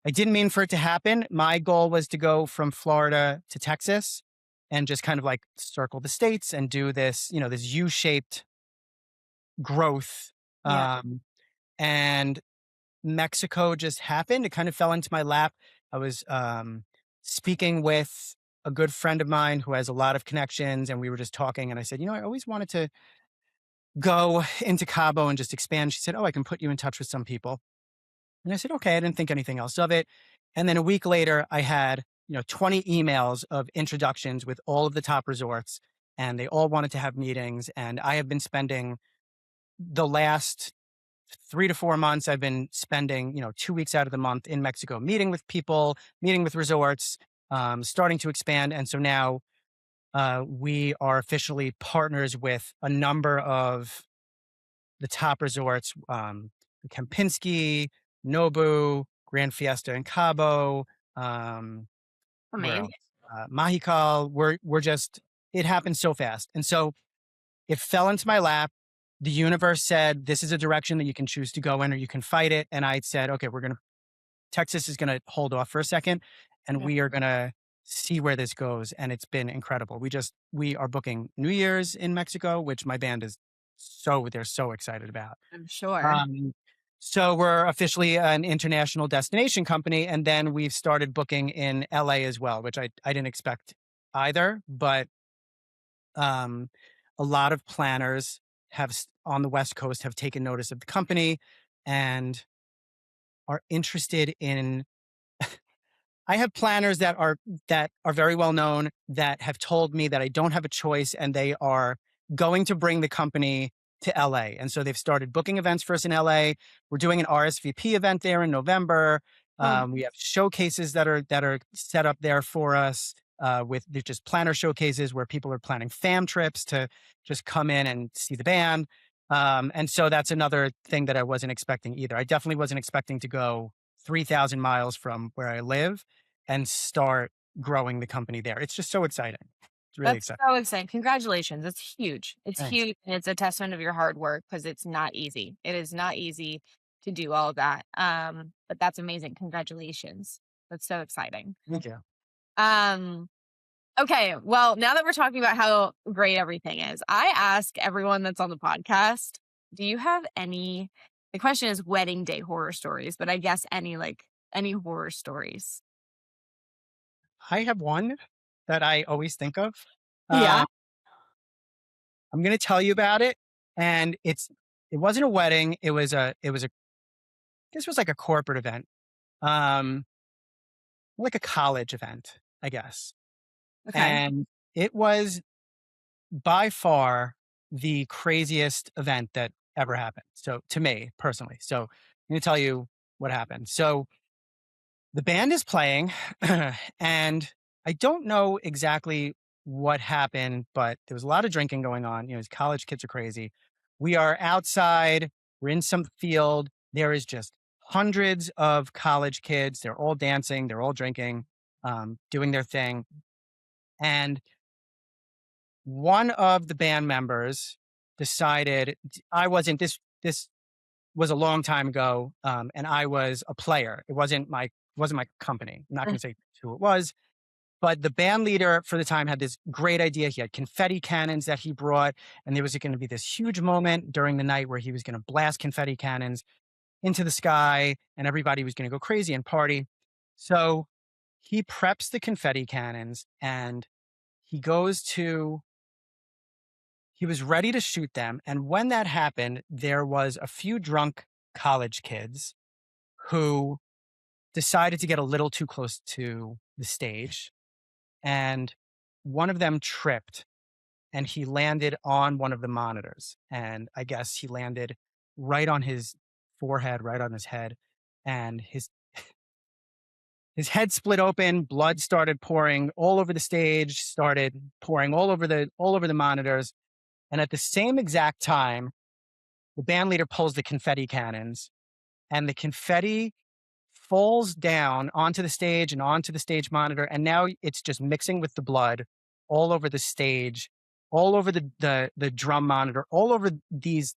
I didn't mean for it to happen. My goal was to go from Florida to Texas and just kind of like circle the states and do this, this U-shaped growth. Yeah. And Mexico just happened. It kind of fell into my lap. I was speaking with a good friend of mine who has a lot of connections, and we were just talking. And I said, I always wanted to go into Cabo and just expand. She said, oh, I can put you in touch with some people. And I said, okay. I didn't think anything else of it. And then a week later, I had 20 emails of introductions with all of the top resorts, and they all wanted to have meetings. And I have been spending the last 3 to 4 months, I've been spending, 2 weeks out of the month in Mexico, meeting with people, meeting with resorts, starting to expand. And so now we are officially partners with a number of the top resorts, Kempinski, Nobu, Grand Fiesta in Cabo, um, where Amazing. else? Mahikal. We're just it happened so fast, and so it fell into my lap. The universe said, "This is a direction that you can choose to go in, or you can fight it." And I said, "Okay, we're gonna Texas is gonna hold off for a second, and Yeah, we are gonna see where this goes." And it's been incredible. We are booking New Year's in Mexico, which my band is they're so excited about. I'm sure. Um, so we're officially an international destination company, and then we've started booking in LA as well, which I didn't expect either. But um, a lot of planners on the West Coast have taken notice of the company and are interested in I have planners that are very well known that have told me that I don't have a choice and they are going to bring the company to LA. And so they've started booking events for us in LA. We're doing an RSVP event there in November. Oh, We have showcases that are set up there for us. They're just planner showcases where people are planning fam trips to just come in and see the band. And so that's another thing that I wasn't expecting either. I definitely wasn't expecting to go 3,000 miles from where I live and start growing the company there. It's just so exciting. It's really that's exciting. so exciting. Congratulations. It's huge. It's Thanks. huge, and it's a testament of your hard work because it's not easy. It is not easy to do all of that. But that's amazing. Congratulations. That's so exciting. Thank you. Um, okay, well, now that we're talking about how great everything is, I ask everyone that's on the podcast, do you have any the question is wedding day horror stories, but I guess any horror stories? I have one that I always think of. Yeah. Uh, I'm going to tell you about it, and it wasn't a wedding. This was like a corporate event, um, like a college event, I guess, Okay. and it was by far the craziest event that ever happened. So to me personally, so I'm going to tell you what happened. So the band is playing, and I don't know exactly what happened, but there was a lot of drinking going on. These college kids are crazy. We are outside, we're in some field. There is just hundreds of college kids. They're all dancing, they're all drinking, doing their thing. And one of the band members decided I wasn't this was a long time ago, and I was a player. It wasn't my company. I'm not going to say who it was, but the band leader for the time had this great idea. He had confetti cannons that he brought, and there was going to be this huge moment during the night where he was going to blast confetti cannons into the sky, and everybody was going to go crazy and party. So he preps the confetti cannons, and he goes to he was ready to shoot them. And when that happened, there was a few drunk college kids who decided to get a little too close to the stage. And one of them tripped and he landed on one of the monitors. And I guess he landed right on his forehead, right on his head. And his head split open, blood started pouring all over the stage, started pouring all over the monitors. And at the same exact time, the band leader pulls the confetti cannons, and the confetti falls down onto the stage and onto the stage monitor. And now it's just mixing with the blood all over the stage, all over the drum monitor, all over these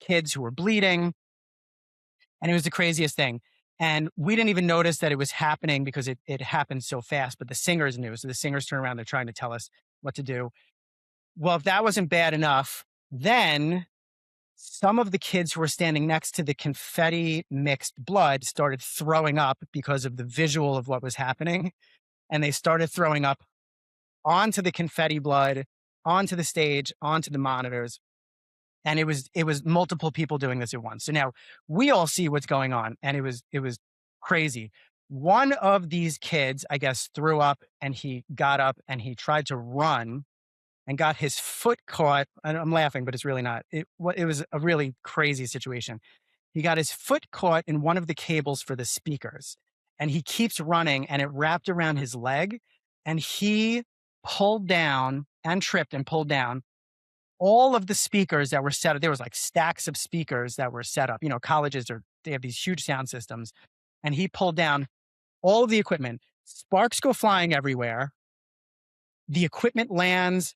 kids who were bleeding. And it was the craziest thing. And we didn't even notice that it was happening because it happened so fast. But the singers knew. So the singers turn around, they're trying to tell us what to do. Well, if that wasn't bad enough, then some of the kids who were standing next to the confetti mixed blood started throwing up because of the visual of what was happening. And they started throwing up onto the confetti blood, onto the stage, onto the monitors. And it was multiple people doing this at once. So now we all see what's going on. And it was crazy. One of these kids, I guess, threw up and he got up and he tried to run and got his foot caught. And I'm laughing, but it's really not. It was a really crazy situation. He got his foot caught in one of the cables for the speakers, and he keeps running, and it wrapped around his leg. and he pulled down and tripped and pulled down all of the speakers that were set up. There was like stacks of speakers that were set up. You know, colleges are they have these huge sound systems, and he pulled down all of the equipment. Sparks go flying everywhere. The equipment lands.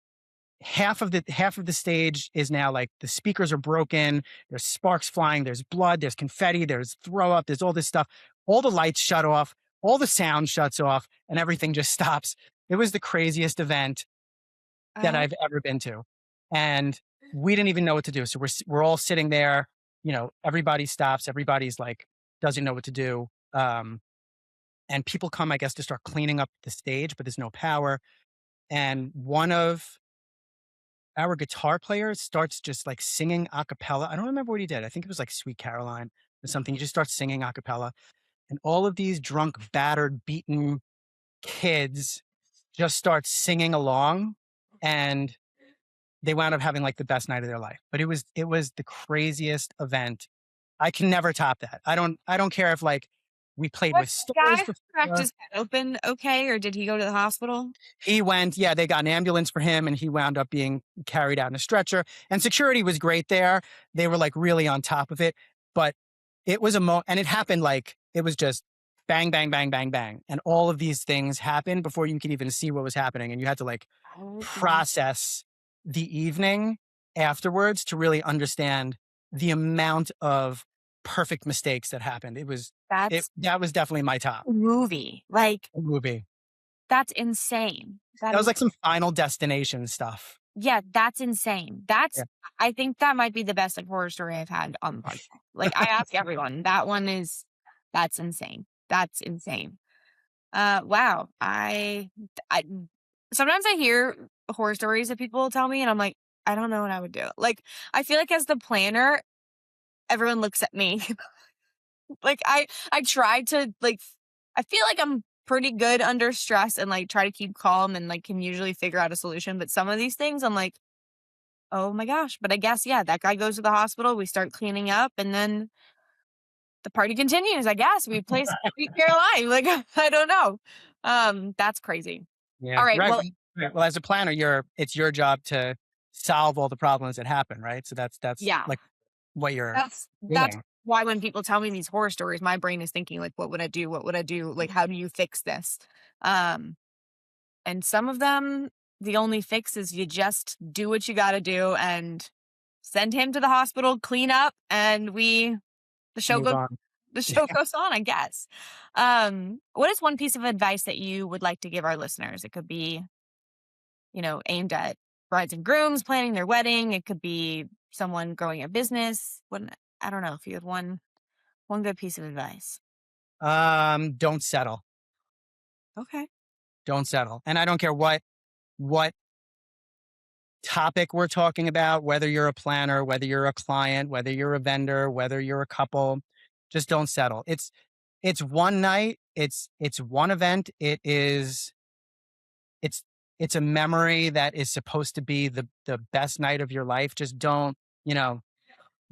Half of the stage is now like the speakers are broken. There's sparks flying. There's blood. There's confetti. There's throw up. There's all this stuff. All the lights shut off. All the sound shuts off, and everything just stops. It was the craziest event that Oh, I've ever been to, and we didn't even know what to do. So we're all sitting there. You know, everybody stops. Everybody's like doesn't know what to do. And people come, I guess, to start cleaning up the stage, but there's no power. And one of our guitar player starts just like singing a cappella. I don't remember what he did. I think it was like Sweet Caroline or something. He just starts singing a cappella. And all of these drunk, battered, beaten kids just start singing along. And they wound up having like the best night of their life. But it was the craziest event. I can never top that. I don't care if like we played was with the stars guy who cracked before. his head open okay, or did he go to the hospital? He went, yeah, they got an ambulance for him and he wound up being carried out in a stretcher. And security was great there. They were like really on top of it. But it was and it happened like it was just bang, bang, bang, bang, bang. And all of these things happened before you could even see what was happening. And you had to like Oh my, process the evening afterwards to really understand the amount of perfect mistakes that happened. that's That was definitely my top a movie. Like, movie. that's insane. That That was is like some Final Destination stuff. yeah, that's insane. Yeah. I think that might be the best, like, horror story I've had on the podcast. Like, I ask everyone, that one is that's insane. That's insane. Wow. I sometimes I hear horror stories that people tell me, and I'm like, I don't know what I would do. Like, I feel like as the planner, everyone looks at me. Like, I try to, like I feel like I'm pretty good under stress and, like, try to keep calm and, like, can usually figure out a solution, but some of these things, I'm like, "Oh my gosh." But I guess, yeah, that guy goes to the hospital, we start cleaning up, and then the party continues, I guess. We play Sweet Caroline, like, I don't know. That's crazy. Yeah. Alright, Right. well Right. Well, as a planner, it's your job to solve all the problems that happen, right? So that's yeah, like what you're that's doing. why when people tell me these horror stories, my brain is thinking, like, "What would I do? What would I do? Like, how do you fix this?" Um, and some of them, the only fix is you just do what you gotta do and send him to the hospital, clean up, and the show Move goes on. the show goes on, I guess. What is one piece of advice that you would like to give our listeners? It could be, aimed at brides and grooms planning their wedding. It could be someone growing a business. I don't know if you had one good piece of advice. Don't settle. Okay. Don't settle. And I don't care what topic we're talking about, whether you're a planner, whether you're a client, whether you're a vendor, whether you're a couple, just don't settle. It's one night, it's one event, it's it's a memory that is supposed to be the best night of your life. Just you know,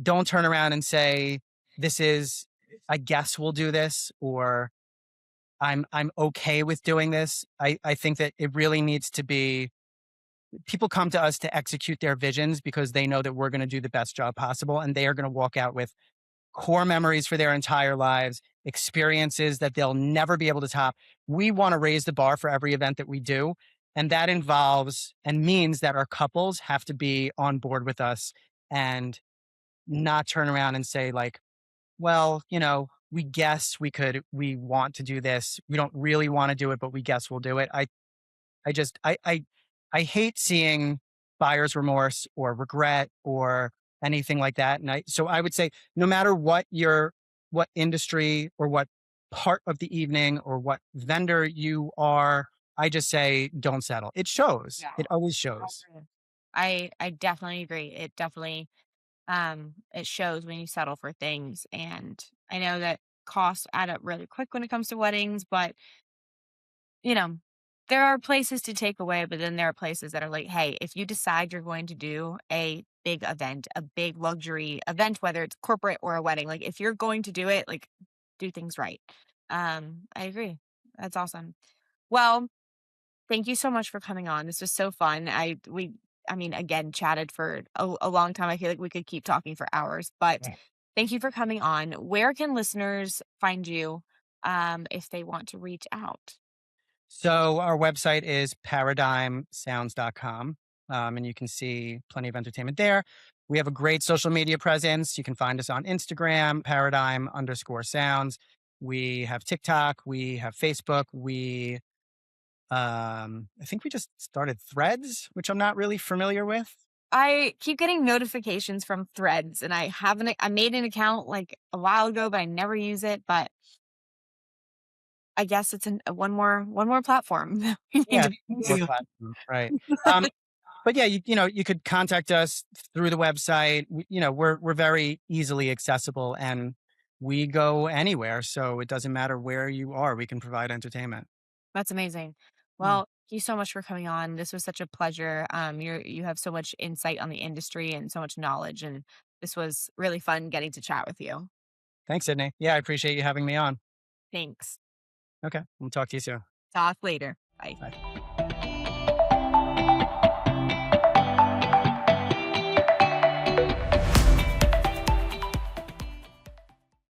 don't turn around and say, this is I guess we'll do this, or I'm okay with doing this. I think that it really needs to be people come to us to execute their visions because they know that we're going to do the best job possible, and they are going to walk out with core memories for their entire lives, experiences that they'll never be able to top. We want to raise the bar for every event that we do. And that involves and means that our couples have to be on board with us and not turn around and say, like, well, we guess we want to do this. We don't really want to do it, but we guess we'll do it. I just I hate seeing buyer's remorse or regret or anything like that. And so I would say no matter what industry or what part of the evening or what vendor you are, I just say don't settle. It shows. Yeah. It always shows. Okay. I definitely agree. It definitely it shows when you settle for things, and I know that costs add up really quick when it comes to weddings, but you know, there are places to take away, but then there are places that are like, hey, if you decide you're going to do a big event, a big luxury event, whether it's corporate or a wedding, like if you're going to do it, like do things right. I agree. That's awesome. Well, Thank you so much for coming on. This was so fun. I mean, again, chatted for a long time. I feel like we could keep talking for hours, but Yeah. thank you for coming on. Where can listeners find you if they want to reach out? So our website is paradigmsounds.com. And you can see plenty of entertainment there. We have a great social media presence. You can find us on Instagram, paradigm underscore sounds. We have TikTok. We have Facebook. I think we just started Threads, which I'm not really familiar with. I keep getting notifications from Threads, and I made an account like a while ago, but I never use it. But I guess it's one more platform that we need Yeah, to be more into. platform, right. Um, but yeah, you could contact us through the website. We're very easily accessible and we go anywhere. So it doesn't matter where you are, we can provide entertainment. That's amazing. Yeah. Well, thank you so much for coming on. This was such a pleasure. You have so much insight on the industry and so much knowledge, and this was really fun getting to chat with you. Thanks, Sydney. Yeah, I appreciate you having me on. Thanks. Okay. We'll talk to you soon. Talk later. Bye. Bye.